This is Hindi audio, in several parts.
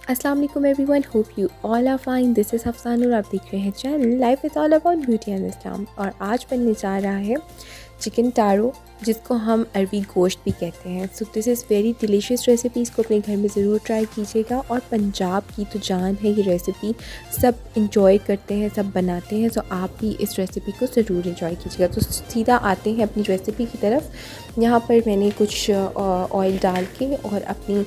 अस्सलाम वालेकुम everyone, hope you all are fine. This is Hafsan और आप देख रहे हैं channel life is all about beauty and Islam. और आज बनने जा रहा है चिकन टारो, जिसको हम अरबी गोश्त भी कहते हैं। So this is very delicious recipe. इसको अपने घर में ज़रूर ट्राई कीजिएगा। और पंजाब की तो जान है ये रेसिपी, सब इंजॉय करते हैं, सब बनाते हैं। सो आप भी इस रेसिपी को ज़रूर इंजॉय कीजिएगा। तो सीधा आते हैं अपनी रेसिपी की तरफ। यहाँ पर मैंने कुछ ऑयल डाल के और अपनी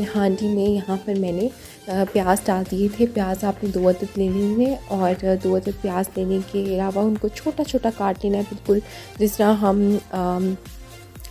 हांडी में यहाँ पर मैंने प्याज डाल दिए थे। प्याज आपने 2 अदद ले लेने हैं और 2 अदद प्याज लेने के अलावा उनको छोटा छोटा काट लेना है, बिल्कुल जिस तरह हम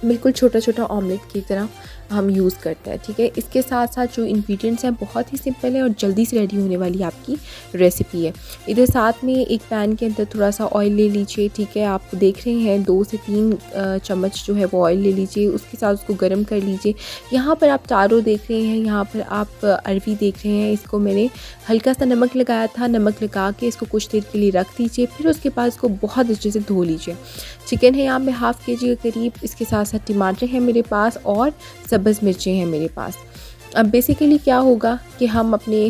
बिल्कुल छोटा छोटा ऑमलेट की तरह हम यूज़ करते हैं। ठीक है, इसके साथ साथ जो इंग्रेडिएंट्स हैं बहुत ही सिंपल है और जल्दी से रेडी होने वाली आपकी रेसिपी है। इधर साथ में एक पैन के अंदर थोड़ा सा ऑयल ले लीजिए। ठीक है, आप देख रहे हैं 2 से 3 चम्मच जो है वो ऑयल ले लीजिए। उसके साथ उसको गर्म कर लीजिए। यहाँ पर आप टारो देख रहे हैं, यहाँ पर आप अरबी देख रहे हैं। इसको मैंने हल्का सा नमक लगाया था। नमक लगा के इसको कुछ देर के लिए रख दीजिए। फिर उसके बाद इसको बहुत अच्छे से धो लीजिए। चिकन है यहाँ पे ½ kg के करीब। इसके साथ साथ टमाटर है मेरे पास और सब्ज़ मिर्चें हैं मेरे पास। अब बेसिकली क्या होगा कि हम अपने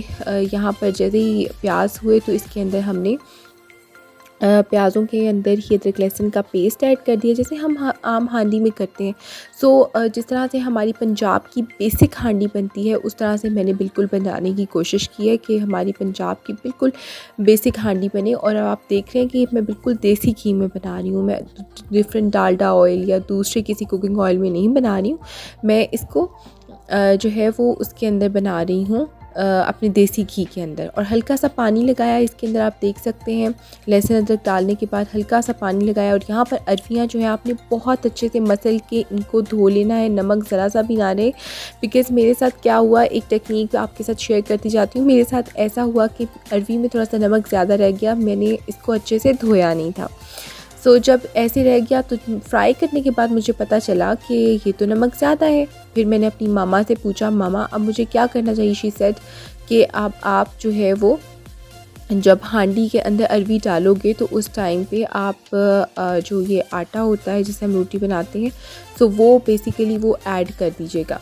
यहाँ पर जैसे ही प्याज हुए तो इसके अंदर हमने प्याज़ों के अंदर ही अदरक लहसुन का पेस्ट ऐड कर दिया, जैसे हम आम हांडी में करते हैं। जिस तरह से हमारी पंजाब की बेसिक हांडी बनती है उस तरह से मैंने बिल्कुल बनाने की कोशिश की है कि हमारी पंजाब की बिल्कुल बेसिक हांडी बने। और आप देख रहे हैं कि मैं बिल्कुल देसी घी में बना रही हूँ। मैं डिफरेंट डालडा ऑयल या दूसरे किसी कुकिंग ऑयल में नहीं बना रही हूँ। मैं इसको जो है वो उसके अंदर बना रही हूँ, अपने देसी घी के अंदर। और हल्का सा पानी लगाया इसके अंदर, आप देख सकते हैं। लहसुन अदरक डालने के बाद हल्का सा पानी लगाया। और यहाँ पर अरवियाँ जो है आपने बहुत अच्छे से मसल के इनको धो लेना है, नमक ज़रा सा भी ना रहे। बिकॉज़ मेरे साथ क्या हुआ, एक टेक्निक आपके साथ शेयर करती जाती हूँ। मेरे साथ ऐसा हुआ कि अरवी में थोड़ा सा नमक ज़्यादा रह गया, मैंने इसको अच्छे से धोया नहीं था। जब ऐसे रह गया तो फ्राई करने के बाद मुझे पता चला कि ये तो नमक ज़्यादा है। फिर मैंने अपनी मामा से पूछा, मामा अब मुझे क्या करना चाहिए। शी सेड कि अब आप जो है वो जब हांडी के अंदर अरवी डालोगे तो उस टाइम पे आप जो ये आटा होता है जिससे हम रोटी बनाते हैं, वो बेसिकली वो ऐड कर दीजिएगा।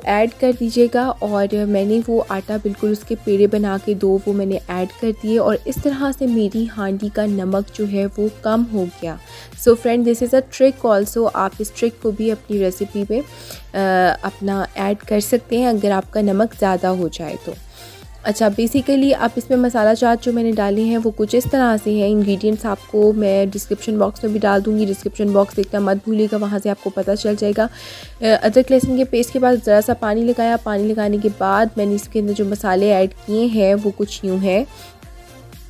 ऐड कर दीजिएगा। और मैंने वो आटा बिल्कुल उसके पेड़े बना के 2 वो मैंने ऐड कर दिए। और इस तरह से मेरी हांडी का नमक जो है वो कम हो गया। Friend, this is a trick also. आप इस ट्रिक को भी अपनी रेसिपी में अपना ऐड कर सकते हैं अगर आपका नमक ज़्यादा हो जाए तो। अच्छा, बेसिकली आप इसमें मसाला चाट जो मैंने डाले हैं वो कुछ इस तरह से हैं। इंग्रेडिएंट्स आपको मैं डिस्क्रिप्शन बॉक्स में भी डाल दूँगी। डिस्क्रिप्शन बॉक्स देखना मत भूलिएगा, वहाँ से आपको पता चल जाएगा। अदरक लहसुन के पेस्ट के बाद ज़रा सा पानी लगाया। पानी लगाने के बाद मैंने इसके अंदर जो मसाले ऐड किए हैं वो कुछ यूँ हैं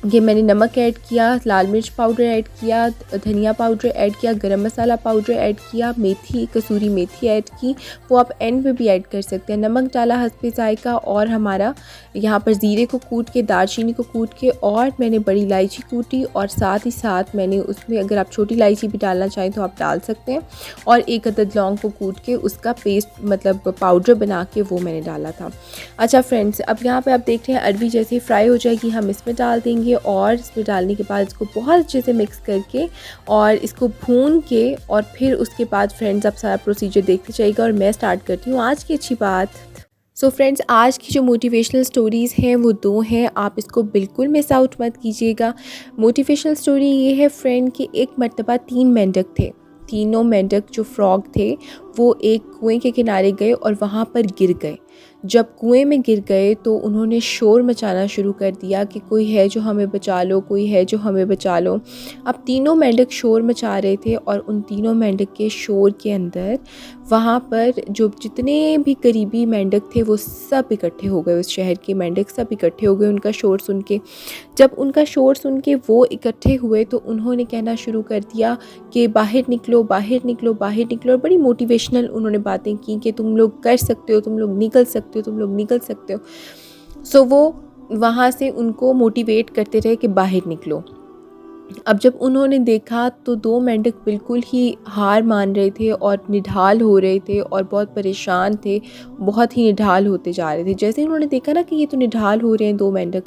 कि मैंने नमक ऐड किया, लाल मिर्च पाउडर ऐड किया, धनिया पाउडर ऐड किया, गरम मसाला पाउडर ऐड किया, मेथी, कसूरी मेथी ऐड की। वो आप एंड में भी ऐड कर सकते हैं। नमक डाला हस्बे ज़ायका। और हमारा यहाँ पर ज़ीरे को कूट के, दालचीनी को कूट के, और मैंने बड़ी इलायची कूटी। और साथ ही साथ मैंने उसमें अगर आप छोटी इलायची भी डालना चाहें तो आप डाल सकते हैं। और 1 अदद लौंग को कूट के उसका पेस्ट मतलब पाउडर बना के वो मैंने डाला था। अच्छा फ्रेंड्स, अब यहाँ पे आप देख रहे हैं अरवी जैसे फ्राई हो जाएगी हम इसमें डाल देंगे। और इसमें डालने के बाद इसको बहुत अच्छे से मिक्स करके और इसको भून के, और फिर उसके बाद फ्रेंड्स आप सारा प्रोसीजर देखते जाइएगा। और मैं स्टार्ट करती हूँ आज की अच्छी बात। फ्रेंड्स, आज की जो मोटिवेशनल स्टोरीज़ हैं वो 2 हैं, आप इसको बिल्कुल मिस आउट मत कीजिएगा। मोटिवेशनल स्टोरी ये है फ्रेंड कि एक मर्तबा 3 मेंढक थे। तीनों मेंढक जो फ्रॉग थे वो एक कुएं के किनारे गए और वहाँ पर गिर गए। जब कुएं में गिर गए तो उन्होंने शोर मचाना शुरू कर दिया कि कोई है जो हमें बचा लो, कोई है जो हमें बचा लो। अब तीनों मेंढक शोर मचा रहे थे और उन तीनों मेंढक के शोर के अंदर वहाँ पर जो जितने भी करीबी मेंढक थे वो सब इकट्ठे हो गए। उस शहर के मेंढक सब इकट्ठे हो गए उनका शोर सुन के। जब उनका शोर सुन के वो इकट्ठे हुए तो उन्होंने कहना शुरू कर दिया कि बाहर निकलो, बाहर निकलो, बाहर निकलो। और बड़ी मोटिवेशनल उन्होंने बातें की कि तुम लोग कर सकते हो, तुम लोग निकल सकते हो, तुम लोग निकल सकते हो। वो वहाँ से उनको मोटिवेट करते रहे कि बाहर निकलो। अब जब उन्होंने देखा तो 2 मेंढक बिल्कुल ही हार मान रहे थे और निढाल हो रहे थे और बहुत परेशान थे, बहुत ही निढाल होते जा रहे थे। जैसे उन्होंने देखा ना कि ये तो निढाल हो रहे हैं 2 मेंढक,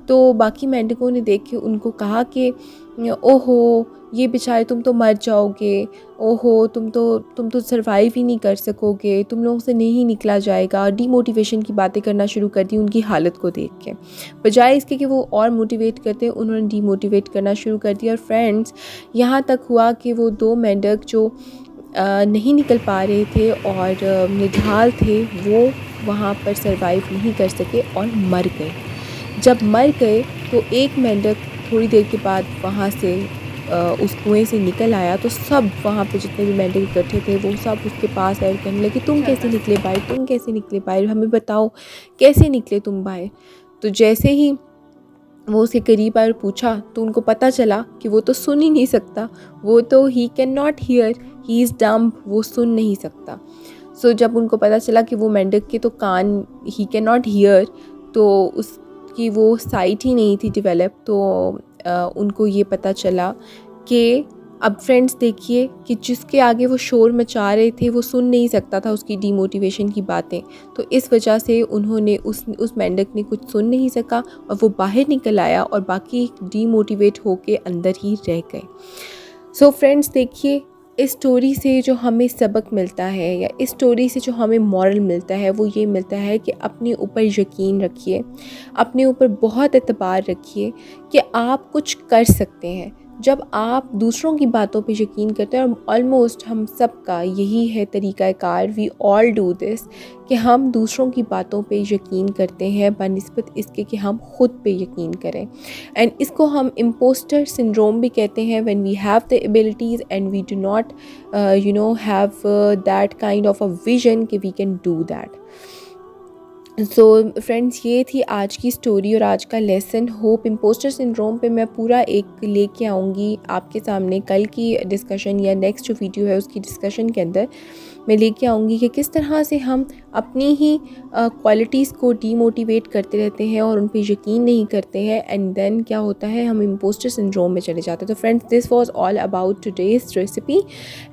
तो बाकी मेंढकों ने देख के उनको कहा कि ओहो ये बेचारे तुम तो मर जाओगे, ओहो तुम तो सर्वाइव ही नहीं कर सकोगे, तुम लोगों से नहीं निकला जाएगा, डीमोटिवेशन की बातें करना शुरू कर दी उनकी हालत को देख के। बजाय इसके कि वो और मोटिवेट करते, उन्होंने डीमोटिवेट करना शुरू कर दिया। और फ्रेंड्स, यहाँ तक हुआ कि वो 2 मेंढक जो नहीं निकल पा रहे थे और निढाल थे, वो वहाँ पर सर्वाइव नहीं कर सके और मर गए। जब मर गए तो एक मेंढक थोड़ी देर के बाद वहाँ से उस कुएं से निकल आया, तो सब वहाँ पे जितने भी मेंढक इकट्ठे थे वो सब उसके पास आए और कहने लगे, तुम कैसे निकले बाहर, तुम कैसे निकले बाहर, हमें बताओ कैसे निकले तुम बाहर। तो जैसे ही वो उसके करीब आए और पूछा तो उनको पता चला कि वो तो सुन ही नहीं सकता, वो तो he can not here, he is dumb, वो सुन नहीं सकता। सो जब उनको पता चला कि वो मेंढक के तो कान, ही कैन नॉट हियर, तो उसकी वो साइट ही नहीं थी डेवलप, तो उनको ये पता चला कि अब फ्रेंड्स देखिए कि जिसके आगे वो शोर मचा रहे थे वो सुन नहीं सकता था उसकी डीमोटिवेशन की बातें, तो इस वजह से उन्होंने उस मेंढक ने कुछ सुन नहीं सका और वो बाहर निकल आया और बाकी डीमोटिवेट होके अंदर ही रह गए। सो फ्रेंड्स देखिए, इस स्टोरी से जो हमें सबक मिलता है या इस स्टोरी से जो हमें मॉरल मिलता है वो ये मिलता है कि अपने ऊपर यकीन रखिए, अपने ऊपर बहुत एतबार रखिए कि आप कुछ कर सकते हैं। जब आप दूसरों की बातों पे यकीन करते हैं, और ऑलमोस्ट हम सब का यही है तरीक़ाकार, वी ऑल डू दिस, कि हम दूसरों की बातों पे यकीन करते हैं बनिस्बत इसके कि हम ख़ुद पे यकीन करें। एंड इसको हम इम्पोस्टर सिंड्रोम भी कहते हैं, when we have the abilities and we do not have that kind of a vision कि we can do that. So friends, ये थी आज की स्टोरी और आज का लेसन। होप इम्पोस्टर सिंड्रोम पे मैं पूरा एक लेके आऊँगी आपके सामने कल की डिस्कशन या नेक्स्ट जो वीडियो है उसकी डिस्कशन के अंदर मैं लेके आऊँगी कि किस तरह से हम अपनी ही क्वालिटीज़ को डीमोटिवेट करते रहते हैं और उन पे यकीन नहीं करते हैं, एंड देन क्या होता है, हम इम्पोस्टर सिंड्रोम में चले जाते हैं। तो friends, this was all about today's recipe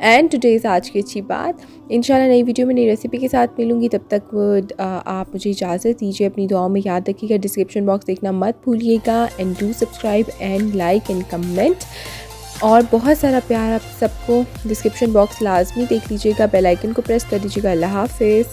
and today's आज की अच्छी बात। इंशाल्लाह नई वीडियो में नई रेसिपी के साथ मिलूँगी, तब तक आप मुझे इजाज़त दीजिए। अपनी दुआओं में याद रखिएगा, डिस्क्रिप्शन बॉक्स देखना मत भूलिएगा, and do subscribe and like and comment, और बहुत सारा प्यार आप सबको। डिस्क्रिप्शन बॉक्स लाजमी देख लीजिएगा, बेल आइकन को प्रेस कर दीजिएगा। अल्लाह हाफ़िज़।